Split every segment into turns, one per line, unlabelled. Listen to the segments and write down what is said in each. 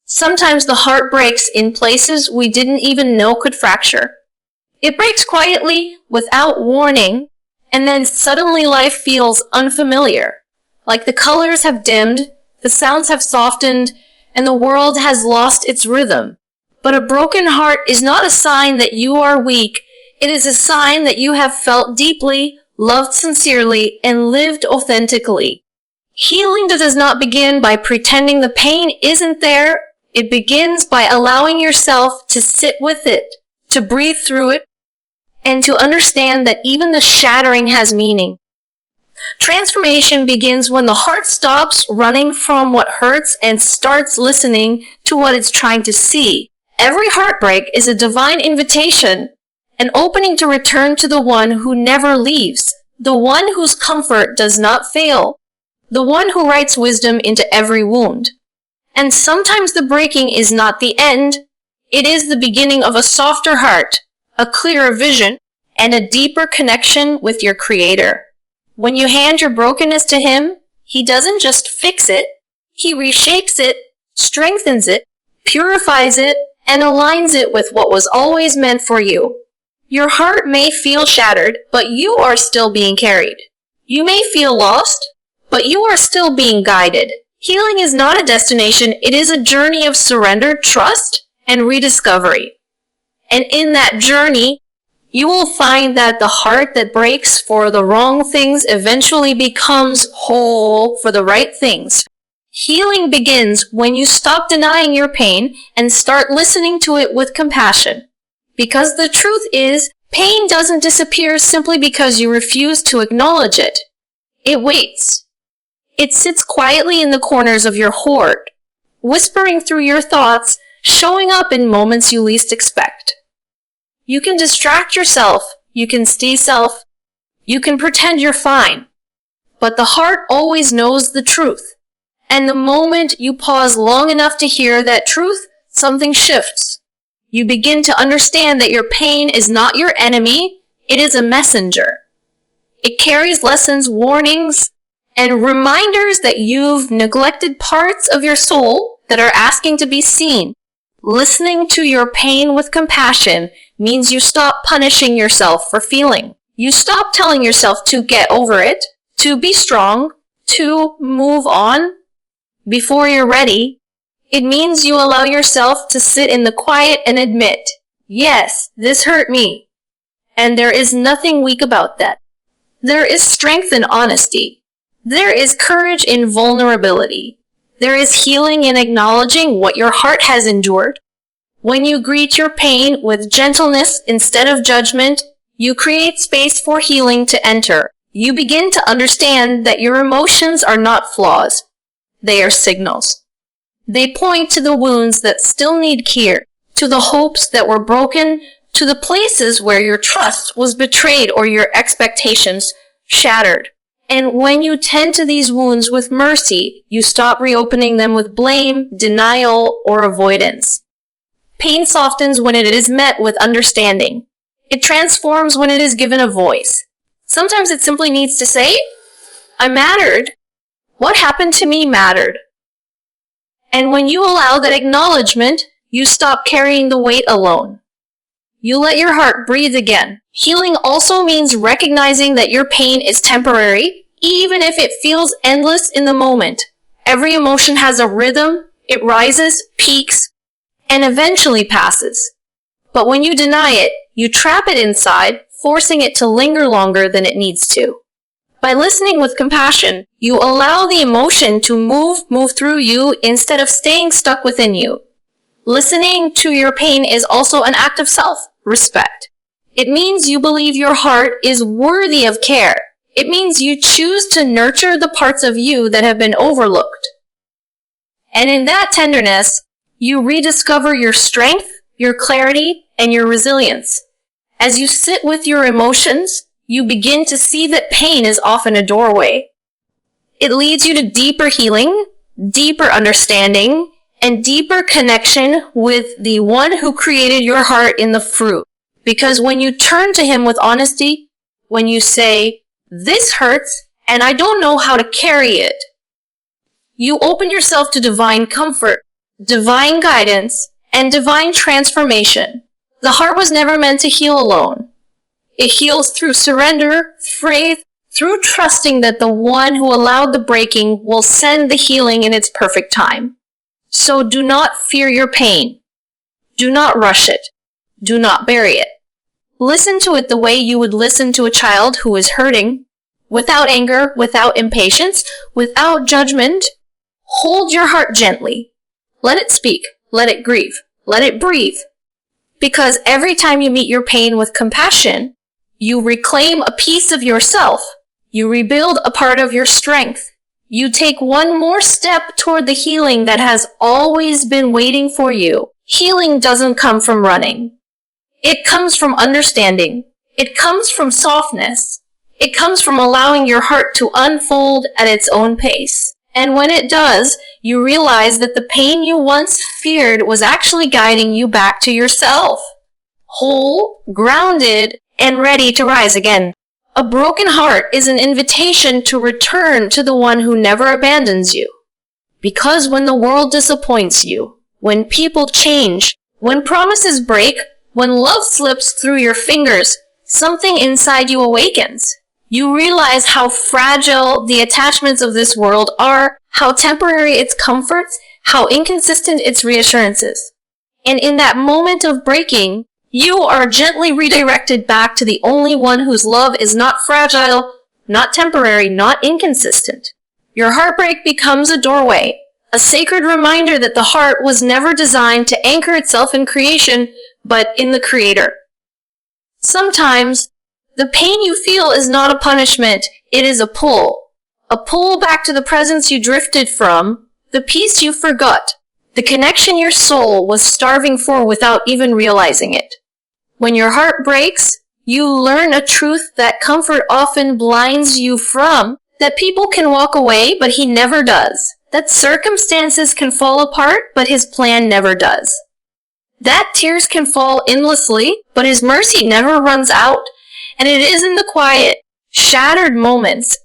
Sometimes the heart breaks in places we didn't even know could fracture. It breaks quietly, without warning, and then suddenly life feels unfamiliar. Like the colors have dimmed, the sounds have softened, and the world has lost its rhythm. But a broken heart is not a sign that you are weak. It is a sign that you have felt deeply, loved sincerely, and lived authentically. Healing does not begin by pretending the pain isn't there. It begins by allowing yourself to sit with it, to breathe through it, and to understand that even the shattering has meaning. Transformation begins when the heart stops running from what hurts and starts listening to what it's trying to see. Every heartbreak is a divine invitation, an opening to return to the one who never leaves, the one whose comfort does not fail, the one who writes wisdom into every wound. And sometimes the breaking is not the end. It is the beginning of a softer heart, a clearer vision, and a deeper connection with your Creator. When you hand your brokenness to Him, He doesn't just fix it. He reshapes it, strengthens it, purifies it, and aligns it with what was always meant for you. Your heart may feel shattered, but you are still being carried. You may feel lost, but you are still being guided. Healing is not a destination, it is a journey of surrender, trust, and rediscovery. And in that journey, you will find that the heart that breaks for the wrong things eventually becomes whole for the right things. Healing begins when you stop denying your pain and start listening to it with compassion. Because the truth is, pain doesn't disappear simply because you refuse to acknowledge it. It waits. It sits quietly in the corners of your heart, whispering through your thoughts, showing up in moments you least expect. You can distract yourself, you can stay self, you can pretend you're fine. But the heart always knows the truth. And the moment you pause long enough to hear that truth, something shifts. You begin to understand that your pain is not your enemy, it is a messenger. It carries lessons, warnings, and reminders that you've neglected parts of your soul that are asking to be seen. Listening to your pain with compassion means you stop punishing yourself for feeling. You stop telling yourself to get over it, to be strong, to move on before you're ready. It means you allow yourself to sit in the quiet and admit, yes, this hurt me. And there is nothing weak about that. There is strength in honesty. There is courage in vulnerability. There is healing in acknowledging what your heart has endured. When you greet your pain with gentleness instead of judgment, you create space for healing to enter. You begin to understand that your emotions are not flaws. They are signals. They point to the wounds that still need care, to the hopes that were broken, to the places where your trust was betrayed or your expectations shattered. And when you tend to these wounds with mercy, you stop reopening them with blame, denial, or avoidance. Pain softens when it is met with understanding. It transforms when it is given a voice. Sometimes it simply needs to say, I mattered. What happened to me mattered. And when you allow that acknowledgement, you stop carrying the weight alone. You let your heart breathe again. Healing also means recognizing that your pain is temporary, even if it feels endless in the moment. Every emotion has a rhythm. It rises, peaks, and eventually passes. But when you deny it, you trap it inside, forcing it to linger longer than it needs to. By listening with compassion, you allow the emotion to move through you instead of staying stuck within you. Listening to your pain is also an act of self-respect. It means you believe your heart is worthy of care. It means you choose to nurture the parts of you that have been overlooked. And in that tenderness, you rediscover your strength, your clarity, and your resilience. As you sit with your emotions, you begin to see that pain is often a doorway. It leads you to deeper healing, deeper understanding, and deeper connection with the one who created your heart in the fruit. Because when you turn to him with honesty, when you say, this hurts and I don't know how to carry it, you open yourself to divine comfort. divine guidance, and divine transformation. The heart was never meant to heal alone. It heals through surrender, faith, through trusting that the one who allowed the breaking will send the healing in its perfect time. So do not fear your pain. Do not rush it. Do not bury it. Listen to it the way you would listen to a child who is hurting, without anger, without impatience, without judgment. Hold your heart gently. Let it speak. Let it grieve. Let it breathe. Because every time you meet your pain with compassion, you reclaim a piece of yourself. You rebuild a part of your strength. You take one more step toward the healing that has always been waiting for you. Healing doesn't come from running. It comes from understanding. It comes from softness. It comes from allowing your heart to unfold at its own pace. And when it does, you realize that the pain you once feared was actually guiding you back to yourself. Whole, grounded, and ready to rise again. A broken heart is an invitation to return to the one who never abandons you. Because when the world disappoints you, when people change, when promises break, when love slips through your fingers, something inside you awakens. You realize how fragile the attachments of this world are, how temporary its comforts, how inconsistent its reassurances. And in that moment of breaking, you are gently redirected back to the only one whose love is not fragile, not temporary, not inconsistent. Your heartbreak becomes a doorway, a sacred reminder that the heart was never designed to anchor itself in creation, but in the Creator. Sometimes, the pain you feel is not a punishment, it is a pull back to the presence you drifted from, the peace you forgot, the connection your soul was starving for without even realizing it. When your heart breaks, you learn a truth that comfort often blinds you from, that people can walk away, but he never does, that circumstances can fall apart, but his plan never does, that tears can fall endlessly, but his mercy never runs out. And it is in the quiet, shattered moments,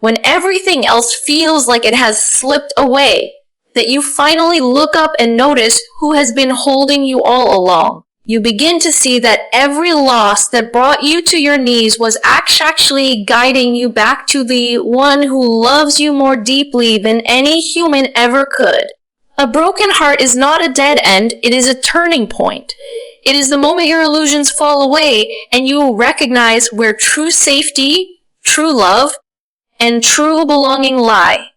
when everything else feels like it has slipped away, that you finally look up and notice who has been holding you all along. You begin to see that every loss that brought you to your knees was actually guiding you back to the one who loves you more deeply than any human ever could. A broken heart is not a dead end, it is a turning point. It is the moment your illusions fall away and you recognize where true safety, true love, and true belonging lie.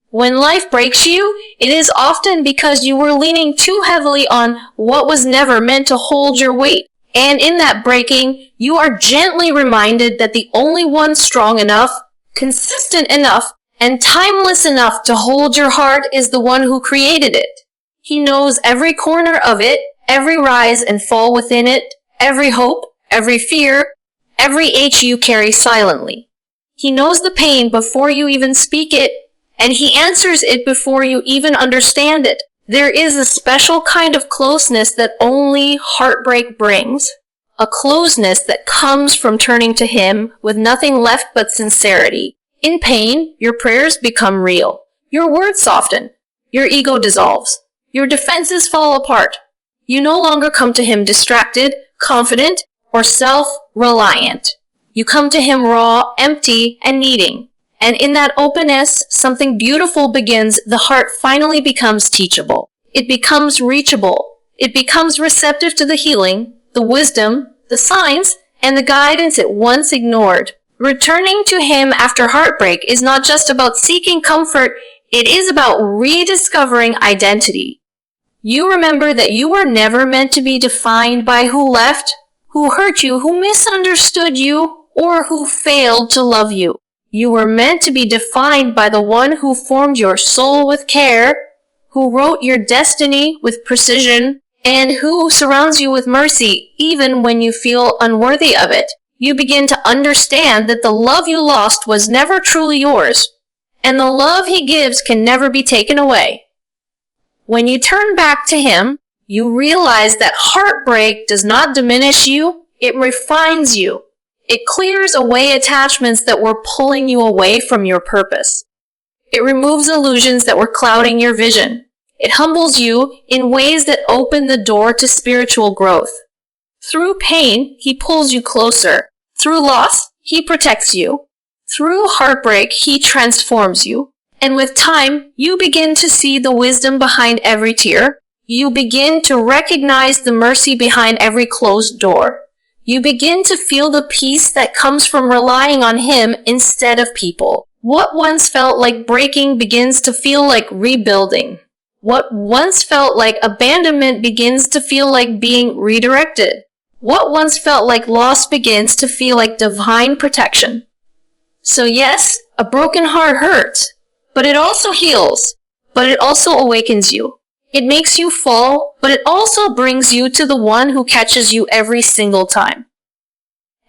When life breaks you, it is often because you were leaning too heavily on what was never meant to hold your weight. And in that breaking, you are gently reminded that the only one strong enough, consistent enough, and timeless enough to hold your heart is the one who created it. He knows every corner of it, every rise and fall within it, every hope, every fear, every ache you carry silently. He knows the pain before you even speak it, and he answers it before you even understand it. There is a special kind of closeness that only heartbreak brings. A closeness that comes from turning to him with nothing left but sincerity. In pain, your prayers become real. Your words soften. Your ego dissolves. Your defenses fall apart. You no longer come to him distracted, confident, or self-reliant. You come to him raw, empty, and needing. And in that openness, something beautiful begins. The heart finally becomes teachable. It becomes reachable. It becomes receptive to the healing, the wisdom, the signs, and the guidance it once ignored. Returning to him after heartbreak is not just about seeking comfort, it is about rediscovering identity. You remember that you were never meant to be defined by who left, who hurt you, who misunderstood you, or who failed to love you. You were meant to be defined by the one who formed your soul with care, who wrote your destiny with precision, and who surrounds you with mercy even when you feel unworthy of it. You begin to understand that the love you lost was never truly yours, and the love he gives can never be taken away. When you turn back to him, you realize that heartbreak does not diminish you, it refines you. It clears away attachments that were pulling you away from your purpose. It removes illusions that were clouding your vision. It humbles you in ways that open the door to spiritual growth. Through pain, he pulls you closer. Through loss, he protects you. Through heartbreak, he transforms you. And with time, you begin to see the wisdom behind every tear. You begin to recognize the mercy behind every closed door. You begin to feel the peace that comes from relying on him instead of people. What once felt like breaking begins to feel like rebuilding. What once felt like abandonment begins to feel like being redirected. What once felt like loss begins to feel like divine protection. So yes, a broken heart hurts, but it also heals, but it also awakens you. It makes you fall, but it also brings you to the one who catches you every single time.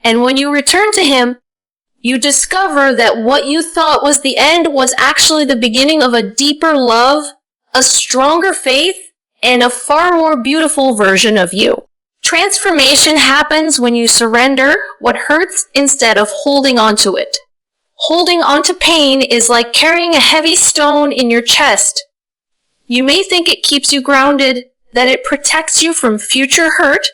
And when you return to him, you discover that what you thought was the end was actually the beginning of a deeper love, a stronger faith, and a far more beautiful version of you. Transformation happens when you surrender what hurts instead of holding on to it. Holding on to pain is like carrying a heavy stone in your chest. You may think it keeps you grounded, that it protects you from future hurt,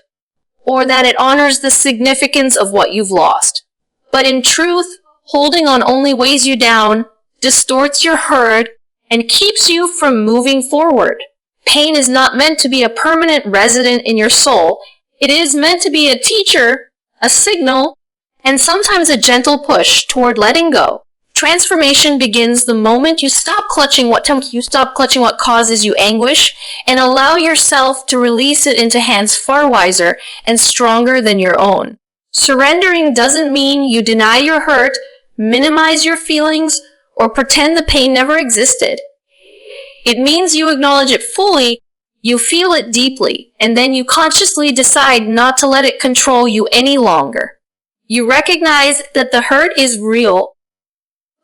or that it honors the significance of what you've lost. But in truth, holding on only weighs you down, distorts your hurt, and keeps you from moving forward. Pain is not meant to be a permanent resident in your soul. It is meant to be a teacher, a signal, and sometimes a gentle push toward letting go. Transformation begins the moment you stop clutching what causes you anguish and allow yourself to release it into hands far wiser and stronger than your own. Surrendering doesn't mean you deny your hurt, minimize your feelings, or pretend the pain never existed. It means you acknowledge it fully, you feel it deeply, and then you consciously decide not to let it control you any longer. You recognize that the hurt is real,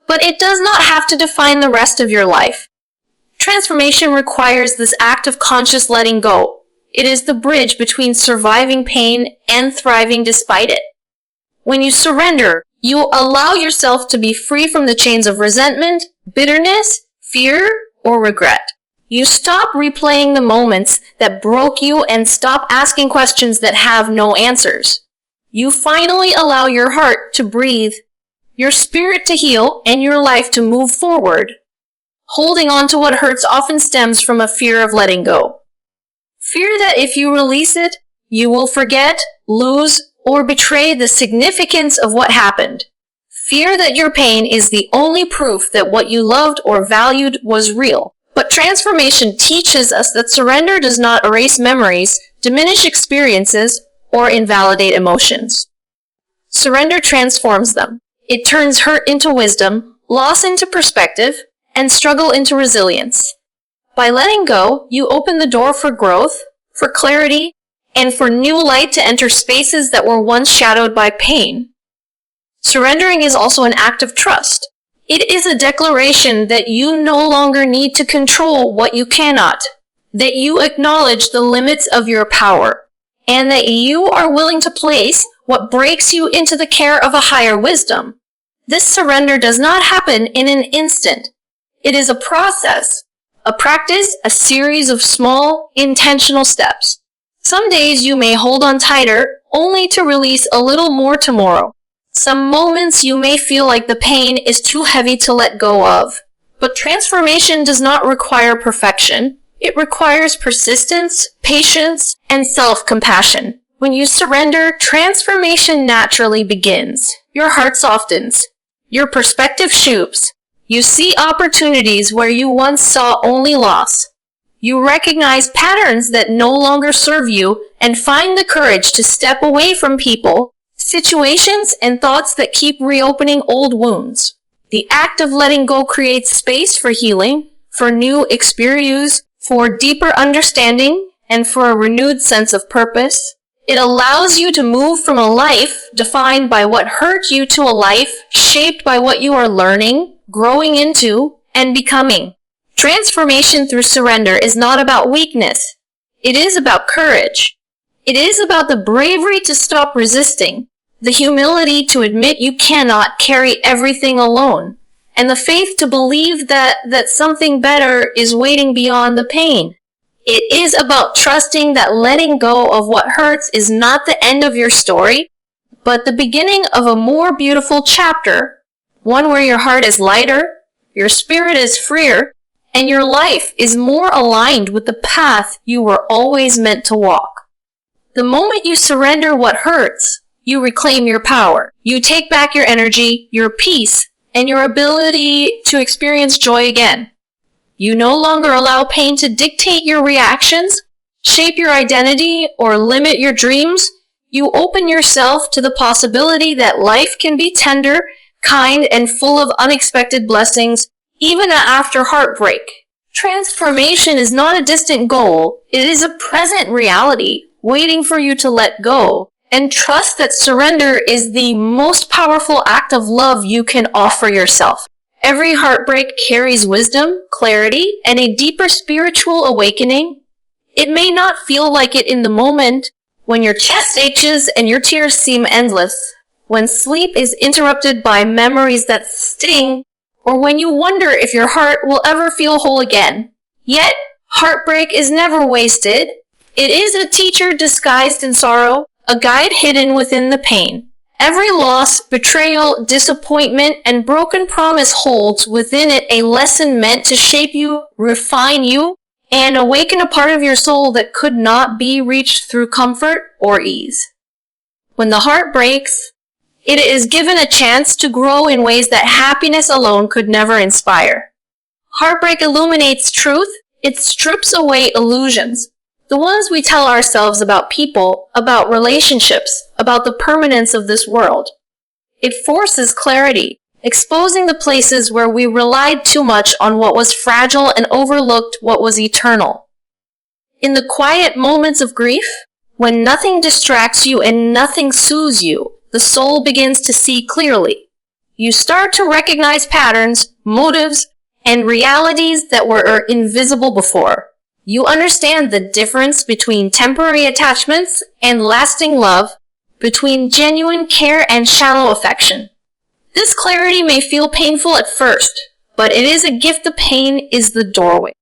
but it does not have to define the rest of your life. Transformation requires this act of conscious letting go. It is the bridge between surviving pain and thriving despite it. When you surrender, you allow yourself to be free from the chains of resentment, bitterness, fear, or regret. You stop replaying the moments that broke you and stop asking questions that have no answers. You finally allow your heart to breathe, your spirit to heal, and your life to move forward. Holding on to what hurts often stems from a fear of letting go. Fear that if you release it, you will forget, lose, or betray the significance of what happened. Fear that your pain is the only proof that what you loved or valued was real. But transformation teaches us that surrender does not erase memories, diminish experiences, or invalidate emotions. Surrender transforms them. It turns hurt into wisdom, loss into perspective, and struggle into resilience. By letting go, you open the door for growth, for clarity, and for new light to enter spaces that were once shadowed by pain. Surrendering is also an act of trust. It is a declaration that you no longer need to control what you cannot, that you acknowledge the limits of your power, and that you are willing to place what breaks you into the care of a higher wisdom. This surrender does not happen in an instant. It is a process, a practice, a series of small, intentional steps. Some days you may hold on tighter, only to release a little more tomorrow. Some moments you may feel like the pain is too heavy to let go of. But transformation does not require perfection. It requires persistence, patience, and self-compassion. When you surrender, transformation naturally begins. Your heart softens. Your perspective shifts. You see opportunities where you once saw only loss. You recognize patterns that no longer serve you and find the courage to step away from people, situations, and thoughts that keep reopening old wounds. The act of letting go creates space for healing, for new experience, for deeper understanding, and for a renewed sense of purpose. It allows you to move from a life defined by what hurt you to a life shaped by what you are learning, growing into, and becoming. Transformation through surrender is not about weakness. It is about courage. It is about the bravery to stop resisting, the humility to admit you cannot carry everything alone, and the faith to believe that something better is waiting beyond the pain. It is about trusting that letting go of what hurts is not the end of your story, but the beginning of a more beautiful chapter, one where your heart is lighter, your spirit is freer, and your life is more aligned with the path you were always meant to walk. The moment you surrender what hurts, you reclaim your power. You take back your energy, your peace, and your ability to experience joy again. You no longer allow pain to dictate your reactions, shape your identity, or limit your dreams. You open yourself to the possibility that life can be tender, kind, and full of unexpected blessings, even after heartbreak. Transformation is not a distant goal. It is a present reality, waiting for you to let go, and trust that surrender is the most powerful act of love you can offer yourself. Every heartbreak carries wisdom, clarity, and a deeper spiritual awakening. It may not feel like it in the moment, when your chest aches and your tears seem endless, when sleep is interrupted by memories that sting, or when you wonder if your heart will ever feel whole again. Yet, heartbreak is never wasted. It is a teacher disguised in sorrow, a guide hidden within the pain. Every loss, betrayal, disappointment, and broken promise holds within it a lesson meant to shape you, refine you, and awaken a part of your soul that could not be reached through comfort or ease. When the heart breaks, it is given a chance to grow in ways that happiness alone could never inspire. Heartbreak illuminates truth. It strips away illusions. The ones we tell ourselves about people, about relationships, about the permanence of this world. It forces clarity, exposing the places where we relied too much on what was fragile and overlooked what was eternal. In the quiet moments of grief, when nothing distracts you and nothing soothes you, the soul begins to see clearly. You start to recognize patterns, motives, and realities that were invisible before. You understand the difference between temporary attachments and lasting love, between genuine care and shallow affection. This clarity may feel painful at first, but it is a gift. The pain is the doorway,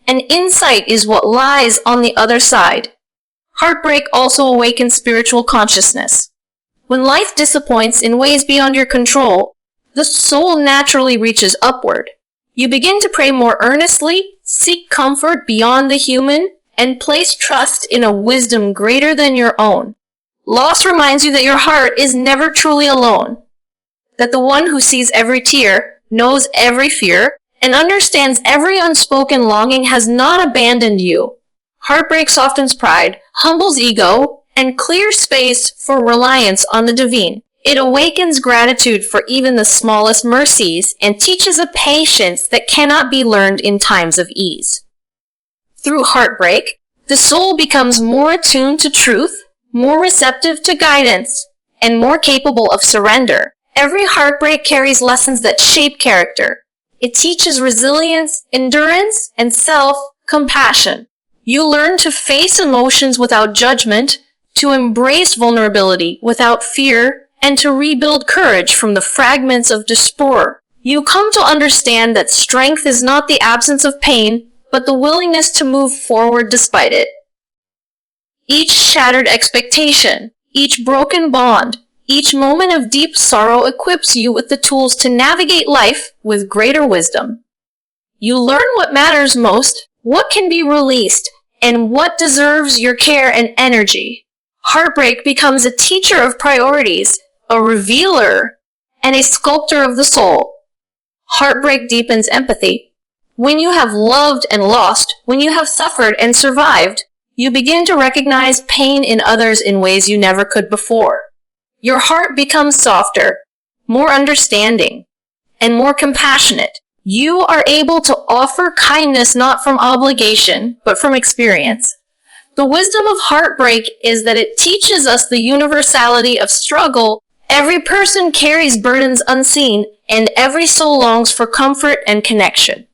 and insight is what lies on the other side. Heartbreak also awakens spiritual consciousness. When life disappoints in ways beyond your control, the soul naturally reaches upward. You begin to pray more earnestly, seek comfort beyond the human, and place trust in a wisdom greater than your own. Loss reminds you that your heart is never truly alone, that the one who sees every tear, knows every fear, and understands every unspoken longing has not abandoned you. Heartbreak softens pride, humbles ego, and clears space for reliance on the divine. It awakens gratitude for even the smallest mercies and teaches a patience that cannot be learned in times of ease. Through heartbreak, the soul becomes more attuned to truth, more receptive to guidance, and more capable of surrender. Every heartbreak carries lessons that shape character. It teaches resilience, endurance, and self-compassion. You learn to face emotions without judgment, to embrace vulnerability without fear, and to rebuild courage from the fragments of despair. You come to understand that strength is not the absence of pain, but the willingness to move forward despite it. Each shattered expectation, each broken bond, each moment of deep sorrow equips you with the tools to navigate life with greater wisdom. You learn what matters most, what can be released, and what deserves your care and energy. Heartbreak becomes a teacher of priorities, a revealer, and a sculptor of the soul. Heartbreak deepens empathy. When you have loved and lost, when you have suffered and survived, you begin to recognize pain in others in ways you never could before. Your heart becomes softer, more understanding, and more compassionate. You are able to offer kindness not from obligation, but from experience. The wisdom of heartbreak is that it teaches us the universality of struggle. Every person carries burdens unseen, and every soul longs for comfort and connection.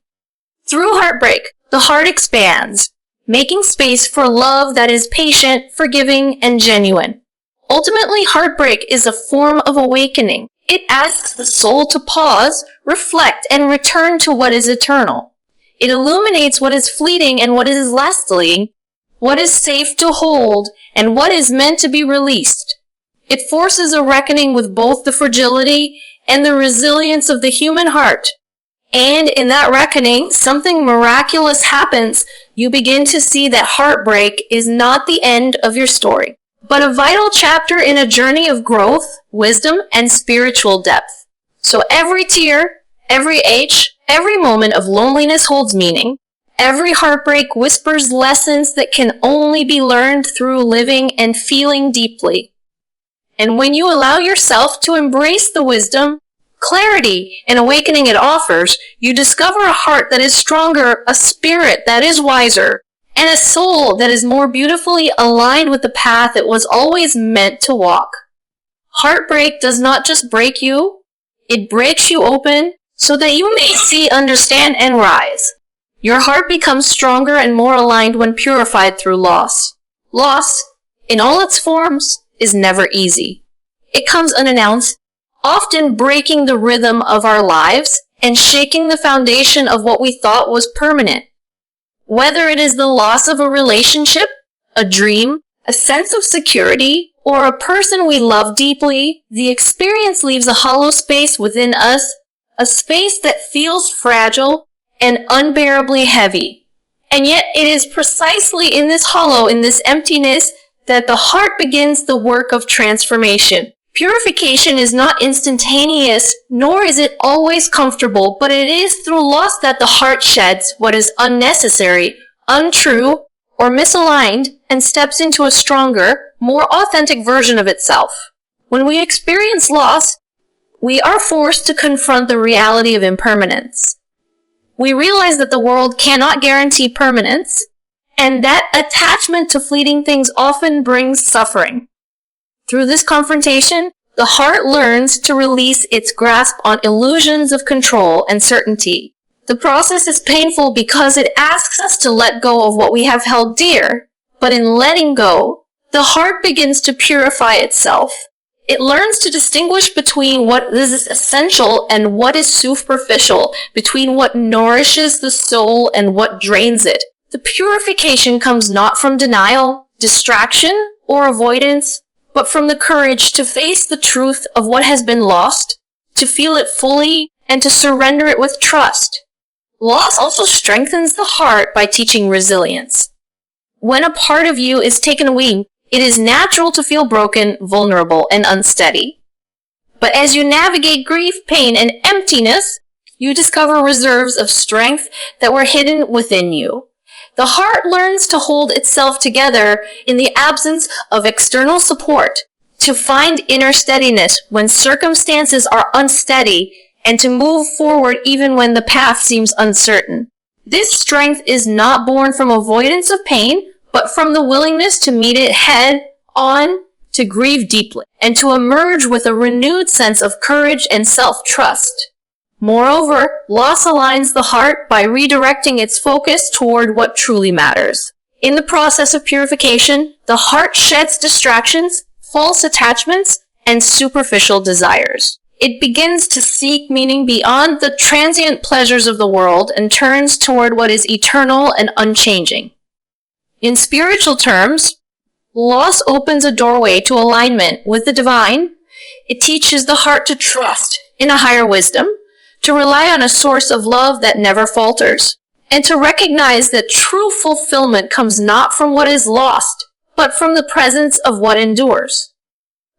Through heartbreak, the heart expands, making space for love that is patient, forgiving, and genuine. Ultimately, heartbreak is a form of awakening. It asks the soul to pause, reflect, and return to what is eternal. It illuminates what is fleeting and what is lasting, what is safe to hold, and what is meant to be released. It forces a reckoning with both the fragility and the resilience of the human heart. And in that reckoning, something miraculous happens. You begin to see that heartbreak is not the end of your story, but a vital chapter in a journey of growth, wisdom, and spiritual depth. So every tear, every ache, every moment of loneliness holds meaning. Every heartbreak whispers lessons that can only be learned through living and feeling deeply. And when you allow yourself to embrace the wisdom, clarity, and awakening it offers, you discover a heart that is stronger, a spirit that is wiser, and a soul that is more beautifully aligned with the path it was always meant to walk. Heartbreak does not just break you, it breaks you open so that you may see, understand, and rise. Your heart becomes stronger and more aligned when purified through loss. Loss, in all its forms, is never easy. It comes unannounced, often breaking the rhythm of our lives and shaking the foundation of what we thought was permanent. Whether it is the loss of a relationship, a dream, a sense of security, or a person we love deeply, the experience leaves a hollow space within us, a space that feels fragile and unbearably heavy. And yet it is precisely in this hollow, in this emptiness, that the heart begins the work of transformation. Purification is not instantaneous, nor is it always comfortable, but it is through loss that the heart sheds what is unnecessary, untrue, or misaligned, and steps into a stronger, more authentic version of itself. When we experience loss, we are forced to confront the reality of impermanence. We realize that the world cannot guarantee permanence, and that attachment to fleeting things often brings suffering. Through this confrontation, the heart learns to release its grasp on illusions of control and certainty. The process is painful because it asks us to let go of what we have held dear, but in letting go, the heart begins to purify itself. It learns to distinguish between what is essential and what is superficial, between what nourishes the soul and what drains it. The purification comes not from denial, distraction, or avoidance, but from the courage to face the truth of what has been lost, to feel it fully, and to surrender it with trust. Loss also strengthens the heart by teaching resilience. When a part of you is taken away, it is natural to feel broken, vulnerable, and unsteady. But as you navigate grief, pain, and emptiness, you discover reserves of strength that were hidden within you. The heart learns to hold itself together in the absence of external support, to find inner steadiness when circumstances are unsteady, and to move forward even when the path seems uncertain. This strength is not born from avoidance of pain, but from the willingness to meet it head on, to grieve deeply, and to emerge with a renewed sense of courage and self-trust. Moreover, loss aligns the heart by redirecting its focus toward what truly matters. In the process of purification, the heart sheds distractions, false attachments, and superficial desires. It begins to seek meaning beyond the transient pleasures of the world and turns toward what is eternal and unchanging. In spiritual terms, loss opens a doorway to alignment with the divine. It teaches the heart to trust in a higher wisdom, to rely on a source of love that never falters, and to recognize that true fulfillment comes not from what is lost, but from the presence of what endures.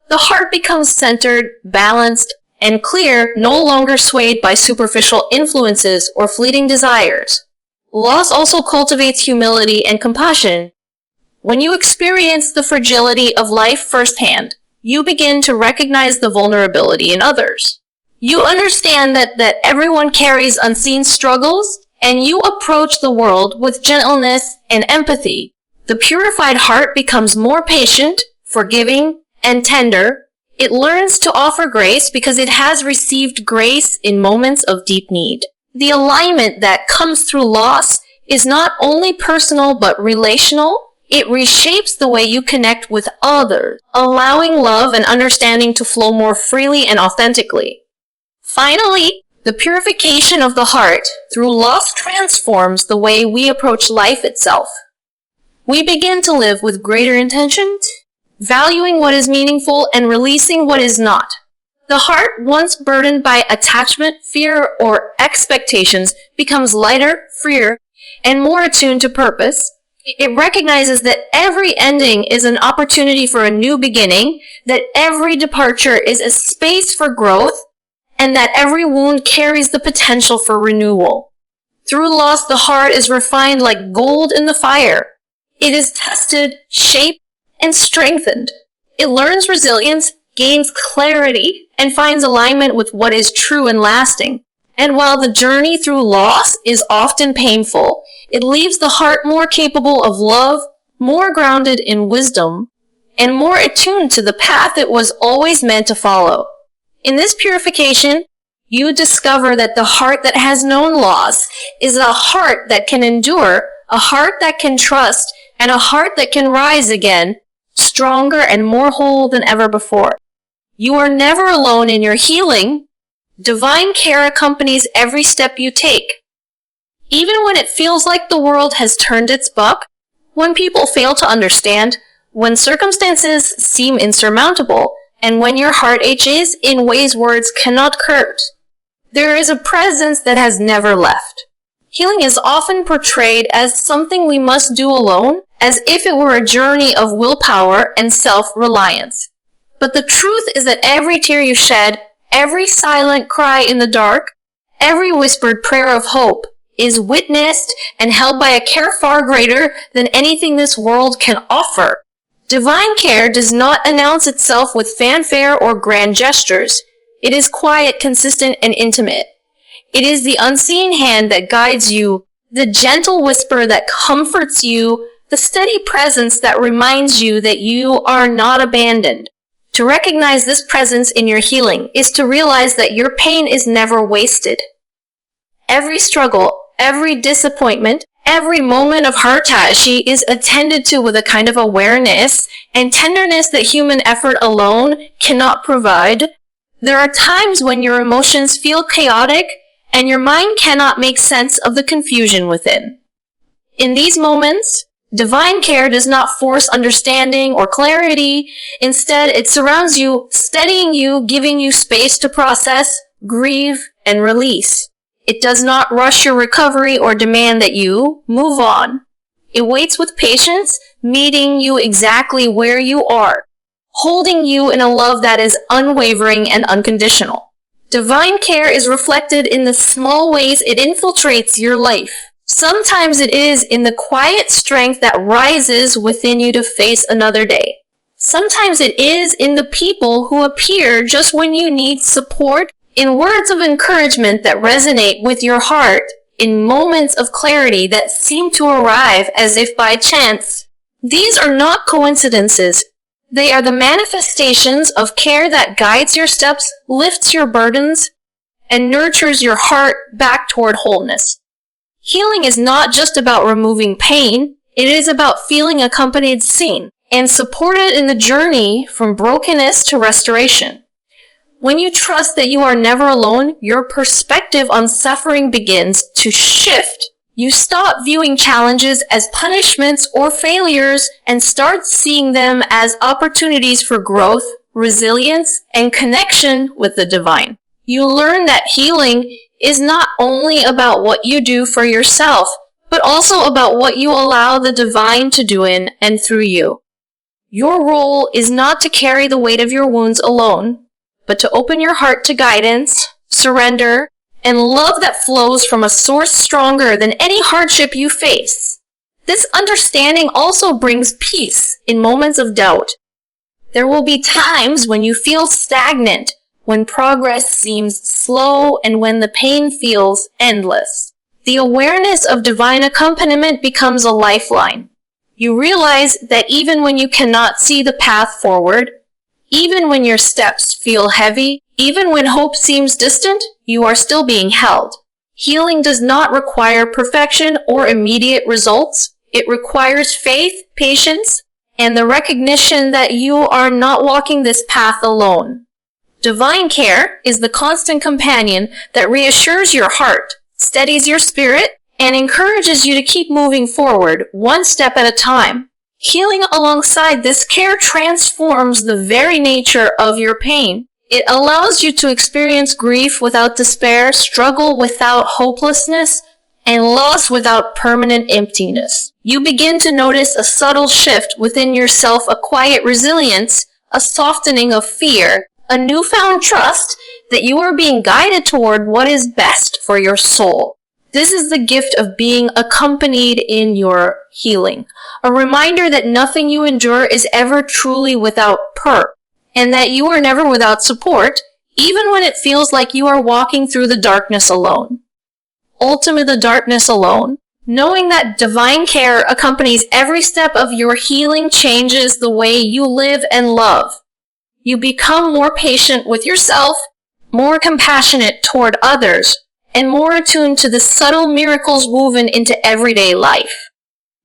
The heart becomes centered, balanced, and clear, no longer swayed by superficial influences or fleeting desires. Loss also cultivates humility and compassion. When you experience the fragility of life firsthand, you begin to recognize the vulnerability in others. You understand that everyone carries unseen struggles, and you approach the world with gentleness and empathy. The purified heart becomes more patient, forgiving, and tender. It learns to offer grace because it has received grace in moments of deep need. The alignment that comes through loss is not only personal but relational. It reshapes the way you connect with others, allowing love and understanding to flow more freely and authentically. Finally, the purification of the heart through loss transforms the way we approach life itself. We begin to live with greater intentions, valuing what is meaningful and releasing what is not. The heart, once burdened by attachment, fear, or expectations, becomes lighter, freer, and more attuned to purpose. It recognizes that every ending is an opportunity for a new beginning, that every departure is a space for growth, and that every wound carries the potential for renewal. Through loss, the heart is refined like gold in the fire. It is tested, shaped, and strengthened. It learns resilience, gains clarity, and finds alignment with what is true and lasting. And while the journey through loss is often painful, it leaves the heart more capable of love, more grounded in wisdom, and more attuned to the path it was always meant to follow. In this purification, you discover that the heart that has known loss is a heart that can endure, a heart that can trust, and a heart that can rise again, stronger and more whole than ever before. You are never alone in your healing. Divine care accompanies every step you take. Even when it feels like the world has turned its buck, when people fail to understand, when circumstances seem insurmountable, and when your heart aches in ways words cannot curse, there is a presence that has never left. Healing is often portrayed as something we must do alone, as if it were a journey of willpower and self-reliance. But the truth is that every tear you shed, every silent cry in the dark, every whispered prayer of hope is witnessed and held by a care far greater than anything this world can offer. Divine care does not announce itself with fanfare or grand gestures. It is quiet, consistent, and intimate. It is the unseen hand that guides you, the gentle whisper that comforts you, the steady presence that reminds you that you are not abandoned. To recognize this presence in your healing is to realize that your pain is never wasted. Every struggle, every disappointment, every moment of heart-tashi is attended to with a kind of awareness and tenderness that human effort alone cannot provide. There are times when your emotions feel chaotic and your mind cannot make sense of the confusion within. In these moments, divine care does not force understanding or clarity. Instead, it surrounds you, steadying you, giving you space to process, grieve, and release. It does not rush your recovery or demand that you move on. It waits with patience, meeting you exactly where you are, holding you in a love that is unwavering and unconditional. Divine care is reflected in the small ways it infiltrates your life. Sometimes it is in the quiet strength that rises within you to face another day. Sometimes it is in the people who appear just when you need support, in words of encouragement that resonate with your heart, in moments of clarity that seem to arrive as if by chance. These are not coincidences. They are the manifestations of care that guides your steps, lifts your burdens, and nurtures your heart back toward wholeness. Healing is not just about removing pain, it is about feeling accompanied, seen, and supported in the journey from brokenness to restoration. When you trust that you are never alone, your perspective on suffering begins to shift. You stop viewing challenges as punishments or failures and start seeing them as opportunities for growth, resilience, and connection with the divine. You learn that healing is not only about what you do for yourself, but also about what you allow the divine to do in and through you. Your role is not to carry the weight of your wounds alone, but to open your heart to guidance, surrender, and love that flows from a source stronger than any hardship you face. This understanding also brings peace in moments of doubt. There will be times when you feel stagnant, when progress seems slow, and when the pain feels endless. The awareness of divine accompaniment becomes a lifeline. You realize that even when you cannot see the path forward, even when your steps feel heavy, even when hope seems distant, you are still being held. Healing does not require perfection or immediate results. It requires faith, patience, and the recognition that you are not walking this path alone. Divine care is the constant companion that reassures your heart, steadies your spirit, and encourages you to keep moving forward, one step at a time. Healing alongside this care transforms the very nature of your pain. It allows you to experience grief without despair, struggle without hopelessness, and loss without permanent emptiness. You begin to notice a subtle shift within yourself, a quiet resilience, a softening of fear, a newfound trust that you are being guided toward what is best for your soul. This is the gift of being accompanied in your healing. A reminder that nothing you endure is ever truly without purpose, and that you are never without support, even when it feels like you are walking through the darkness alone. Ultimate the darkness alone. Knowing that divine care accompanies every step of your healing changes the way you live and love. You become more patient with yourself, more compassionate toward others, and more attuned to the subtle miracles woven into everyday life.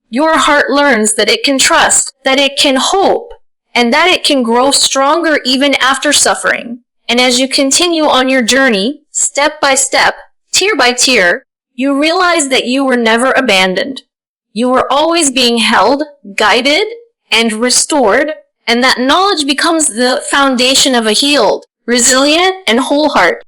Your heart learns that it can trust, that it can hope, and that it can grow stronger even after suffering. And as you continue on your journey, step by step, tear by tear, you realize that you were never abandoned. You were always being held, guided, and restored, and that knowledge becomes the foundation of a healed, resilient, and whole heart.